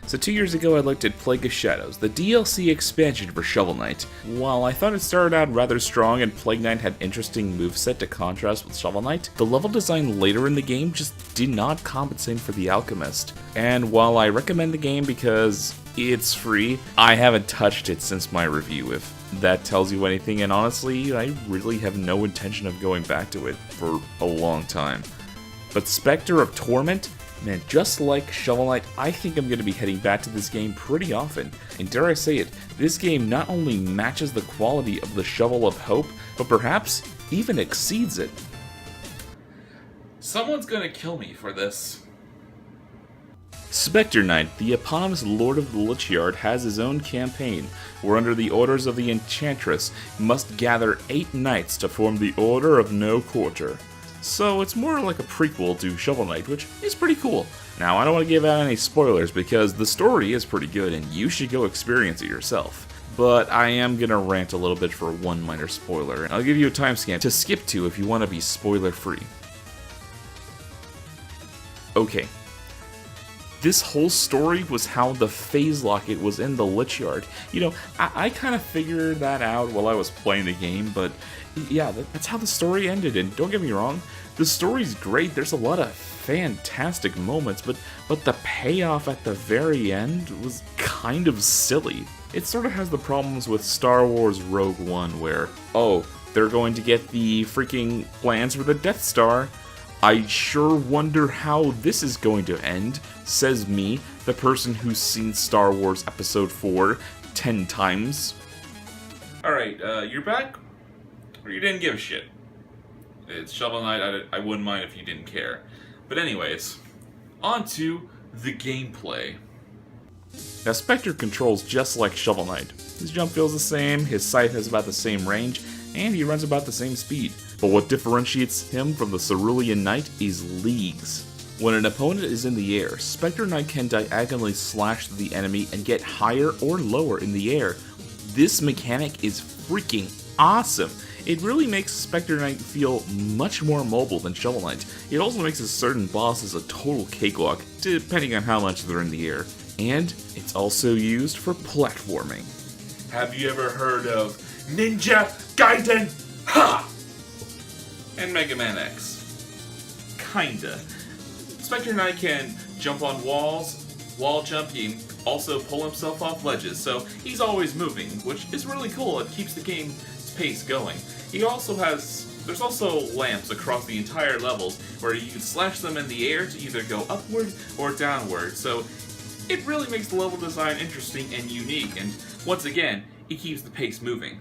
So 2 years ago I looked at Plague of Shadows, the DLC expansion for Shovel Knight. While I thought it started out rather strong and Plague Knight had interesting moveset to contrast with Shovel Knight, the level design later in the game just did not compensate for the Alchemist. And while I recommend the game because it's free, I haven't touched it since my review, if that tells you anything, and honestly, I really have no intention of going back to it for a long time. But Specter of Torment? Man, just like Shovel Knight, I think I'm going to be heading back to this game pretty often. And dare I say it, this game not only matches the quality of the Shovel of Hope, but perhaps even exceeds it. Someone's going to kill me for this. Specter Knight, the eponymous Lord of the Lich Yard, has his own campaign, where under the orders of the Enchantress, you must gather 8 knights to form the Order of No Quarter. So it's more like a prequel to Shovel Knight, which is pretty cool. Now, I don't want to give out any spoilers because the story is pretty good and you should go experience it yourself. But I am going to rant a little bit for one minor spoiler, and I'll give you a timestamp to skip to if you want to be spoiler free. Okay. This whole story was how the Phase Locket was in the Lich Yard. You know, I kind of figured that out while I was playing the game, but yeah, that's how the story ended, and don't get me wrong, the story's great, there's a lot of fantastic moments, but the payoff at the very end was kind of silly. It sort of has the problems with Star Wars Rogue One, where, oh, they're going to get the freaking plans for the Death Star. I sure wonder how this is going to end, says me, the person who's seen Star Wars Episode 4 10 times. Alright, you're back? Or you didn't give a shit? It's Shovel Knight, I wouldn't mind if you didn't care. But anyways, on to the gameplay. Now Spectre controls just like Shovel Knight. His jump feels the same, his sight has about the same range, and he runs about the same speed. But what differentiates him from the Cerulean Knight is leagues. When an opponent is in the air, Spectre Knight can diagonally slash the enemy and get higher or lower in the air. This mechanic is freaking awesome. It really makes Spectre Knight feel much more mobile than Shovel Knight. It also makes certain bosses a total cakewalk, depending on how much they're in the air. And it's also used for platforming. Have you ever heard of Ninja Gaiden? Ha! And Mega Man X. Kinda. Spectre Knight can jump on walls, wall jump, he can also pull himself off ledges, so he's always moving, which is really cool. It keeps the game's pace going. There's also lamps across the entire levels where you can slash them in the air to either go upward or downward, so it really makes the level design interesting and unique, and once again, it keeps the pace moving.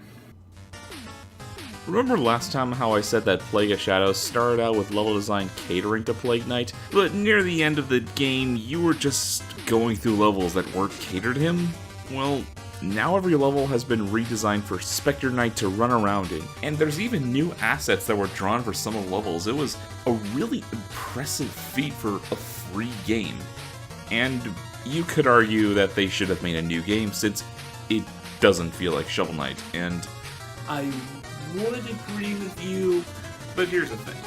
Remember last time how I said that Plague of Shadows started out with level design catering to Plague Knight, but near the end of the game you were just going through levels that weren't catered to him? Well, now every level has been redesigned for Spectre Knight to run around in, and there's even new assets that were drawn for some of the levels. It was a really impressive feat for a free game. And you could argue that they should have made a new game since it doesn't feel like Shovel Knight, and I would agree with you, but here's the thing.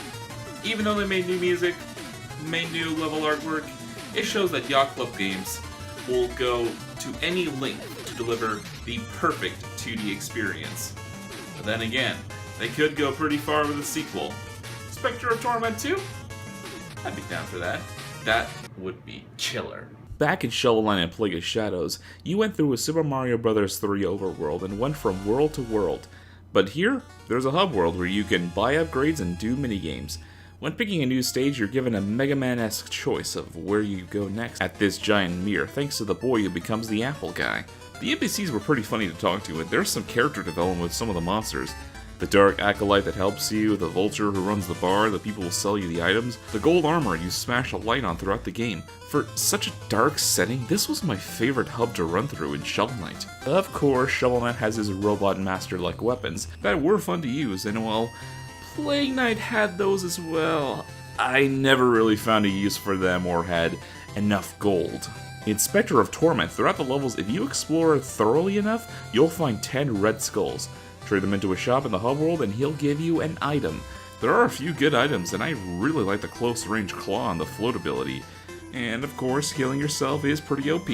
Even though they made new music, made new level artwork, it shows that Yacht Club Games will go to any length to deliver the perfect 2D experience. But then again, they could go pretty far with a sequel. Specter of Torment 2? I'd be down for that. That would be killer. Back in Shovel Knight and Plague of Shadows, you went through a Super Mario Bros. 3 overworld and went from world to world. But here, there's a hub world where you can buy upgrades and do minigames. When picking a new stage, you're given a Mega Man-esque choice of where you go next at this giant mirror, thanks to the boy who becomes the Apple Guy. The NPCs were pretty funny to talk to, and there's some character development with some of the monsters. The Dark Acolyte that helps you, the Vulture who runs the bar, the people who sell you the items, the gold armor you smash a light on throughout the game. For such a dark setting, this was my favorite hub to run through in Shovel Knight. Of course, Shovel Knight has his robot master-like weapons that were fun to use, and while Plague Knight had those as well, I never really found a use for them or had enough gold. In Specter of Torment, throughout the levels, if you explore thoroughly enough, you'll find 10 red skulls. Trade them into a shop in the hub world and he'll give you an item. There are a few good items, and I really like the close range claw and the float ability. And of course, healing yourself is pretty OP,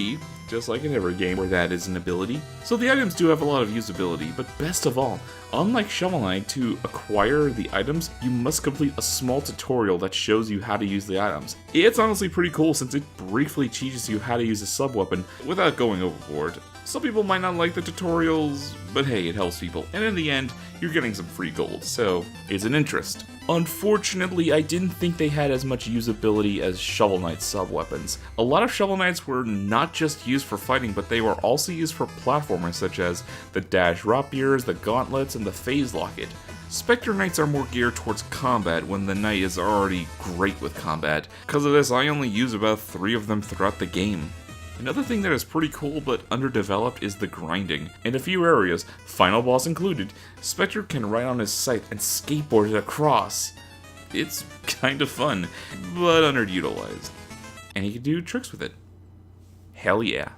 just like in every game where that is an ability. So the items do have a lot of usability, but best of all, unlike Shovel Knight, to acquire the items, you must complete a small tutorial that shows you how to use the items. It's honestly pretty cool since it briefly teaches you how to use a sub-weapon without going overboard. Some people might not like the tutorials, but hey, it helps people, and in the end, you're getting some free gold, so it's an interest. Unfortunately, I didn't think they had as much usability as Shovel Knight's sub-weapons. A lot of Shovel Knights were not just used for fighting, but they were also used for platformers such as the Dash Rapiers, the Gauntlets, and the Phase Locket. Specter Knights are more geared towards combat when the Knight is already great with combat. Because of this, I only use about 3 of them throughout the game. Another thing that is pretty cool but underdeveloped is the grinding. In a few areas, final boss included, Spectre can ride on his scythe and skateboard it across. It's kinda fun, but underutilized. And he can do tricks with it. Hell yeah.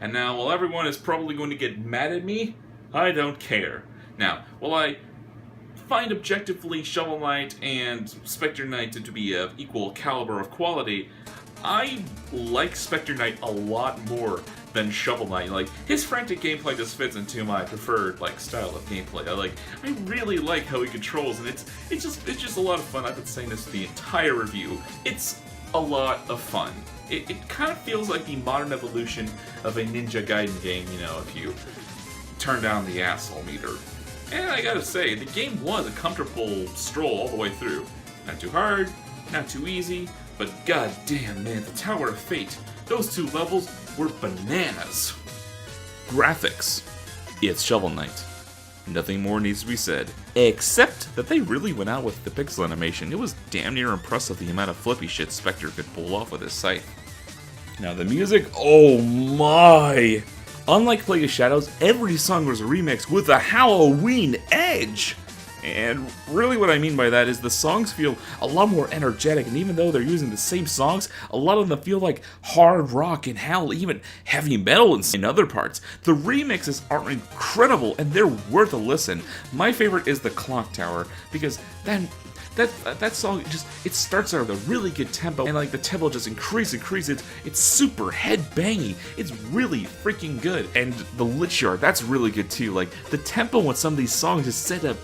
And now, while everyone is probably going to get mad at me, I don't care. Now, while I find objectively Shovel Knight and Specter Knight to be of equal caliber of quality, I like Specter Knight a lot more than Shovel Knight. Like, his frantic gameplay just fits into my preferred style of gameplay. I really like how he controls, and it's just a lot of fun. I've been saying this the entire review. It's a lot of fun. It kind of feels like the modern evolution of a Ninja Gaiden game, if you turn down the asshole meter. And I gotta say, the game was a comfortable stroll all the way through. Not too hard, not too easy, but goddamn, man, the Tower of Fate, those 2 levels were bananas. Graphics. It's Shovel Knight. Nothing more needs to be said, except that they really went out with the pixel animation. It was damn near impressive the amount of flippy shit Spectre could pull off with his scythe. Now the music, oh my! Unlike Plague of Shadows, every song was remixed with a Halloween edge! And really what I mean by that is the songs feel a lot more energetic, and even though they're using the same songs, a lot of them feel like hard rock and hell, even heavy metal in other parts. The remixes are incredible, and they're worth a listen. My favorite is the Clock Tower, because that song it starts out with a really good tempo, and the tempo just increases. It's super head-bangy. It's really freaking good. And the Lich Yard, that's really good too. The tempo on some of these songs is set up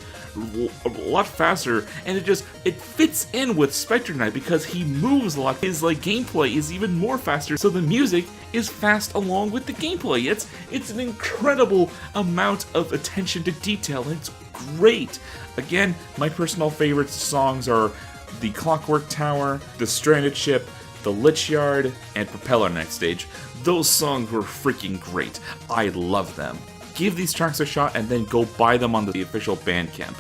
a lot faster, and it fits in with Specter Knight because he moves a lot. His gameplay is even more faster, so the music is fast along with the gameplay. It's an incredible amount of attention to detail, and it's great. Again, my personal favorite songs are the Clockwork Tower, the Stranded Ship, the Lich Yard, and Propeller Next Stage. Those songs were freaking great. I love them. Give these tracks a shot and then go buy them on the official Bandcamp.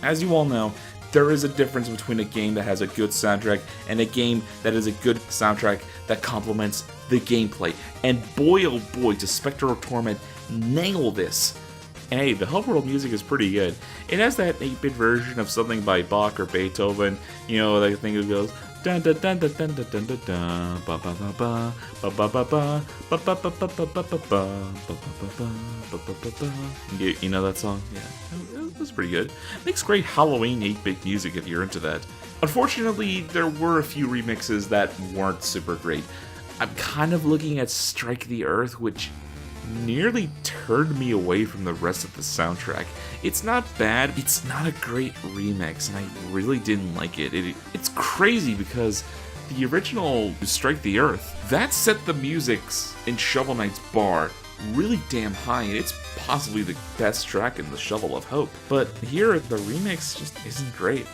As you all know, there is a difference between a game that has a good soundtrack and a game that is a good soundtrack that complements the gameplay. And boy oh boy, does Specter of Torment nail this. And hey, the Homeworld music is pretty good. It has that 8-bit version of something by Bach or Beethoven, that thing that goes dun dun dun dun dun dun dun dun ba ba ba ba ba ba ba ba ba ba ba ba ba ba ba ba ba ba. You know that song? Yeah, that's pretty good. Makes great Halloween 8-bit music if you're into that. Unfortunately, there were a few remixes that weren't super great. I'm kind of looking at Strike the Earth, which nearly turned me away from the rest of the soundtrack. It's not bad, it's not a great remix, and I really didn't like it. It's crazy because the original Strike the Earth, that set the musics in Shovel Knight's bar really damn high, and it's possibly the best track in the Shovel of Hope. But here, the remix just isn't great.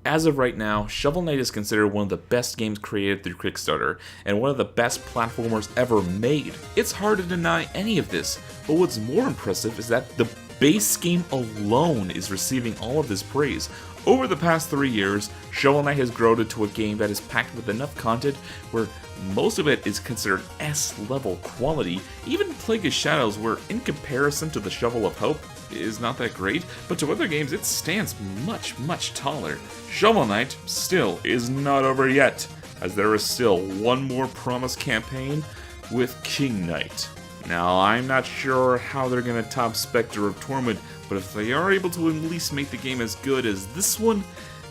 As of right now, Shovel Knight is considered one of the best games created through Kickstarter, and one of the best platformers ever made. It's hard to deny any of this, but what's more impressive is that the base game alone is receiving all of this praise. Over the past 3 years, Shovel Knight has grown into a game that is packed with enough content where most of it is considered S-level quality. Even Plague of Shadows, where in comparison to the Shovel of Hope, is not that great, but to other games it stands much, much taller. Shovel Knight still is not over yet, as there is still one more promised campaign with King Knight. Now, I'm not sure how they're going to top Specter of Torment, but if they are able to at least make the game as good as this one,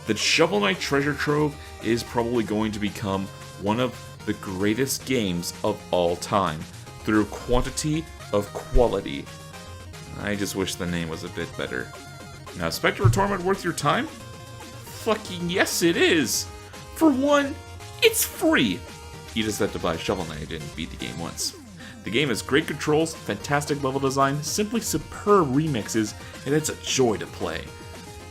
the Shovel Knight Treasure Trove is probably going to become one of the greatest games of all time, through quantity of quality. I just wish the name was a bit better. Now, Specter of Torment worth your time? Fucking yes it is! For one, it's free! You just have to buy Shovel Knight and beat the game once. The game has great controls, fantastic level design, simply superb remixes, and it's a joy to play.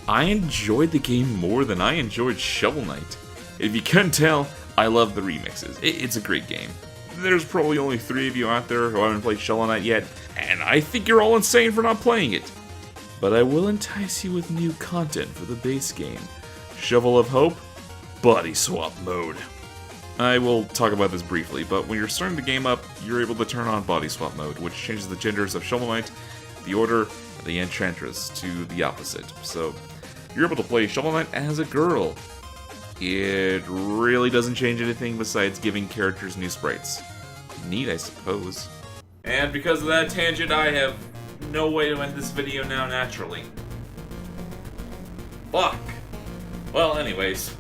I enjoyed the game more than I enjoyed Shovel Knight. If you couldn't tell, I love the remixes. It's a great game. There's probably only 3 of you out there who haven't played Shovel Knight yet, and I think you're all insane for not playing it. But I will entice you with new content for the base game. Shovel of Hope, Body Swap Mode. I will talk about this briefly, but when you're starting the game up, you're able to turn on Body Swap Mode, which changes the genders of Shovel Knight, the Order, and the Enchantress to the opposite. So, you're able to play Shovel Knight as a girl. It really doesn't change anything besides giving characters new sprites. Neat, I suppose. And because of that tangent, I have no way to end this video now naturally. Fuck! Well, anyways,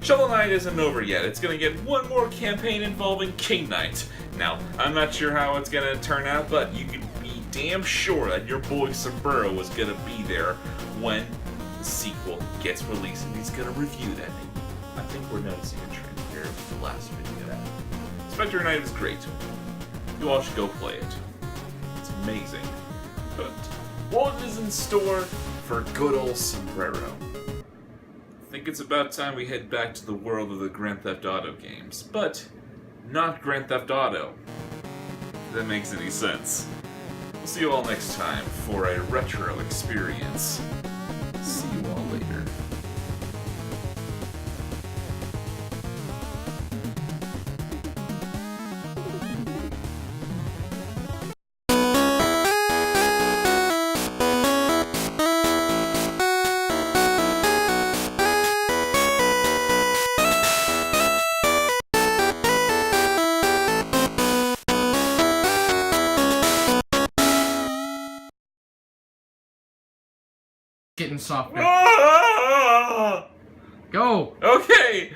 Shovel Knight isn't over yet. It's gonna get one more campaign involving King Knight. Now, I'm not sure how it's gonna turn out, but you can be damn sure that your boy Sombrero is gonna be there when the sequel gets released, and he's gonna review that. I think we're noticing a trend here with the last video. Specter Knight is great. You all should go play it. It's amazing. But what is in store for good old Sombrero? I think it's about time we head back to the world of the Grand Theft Auto games, but not Grand Theft Auto. If that makes any sense. We'll see you all next time for a retro experience. See you all later. Getting softer. Ah! Go! Okay!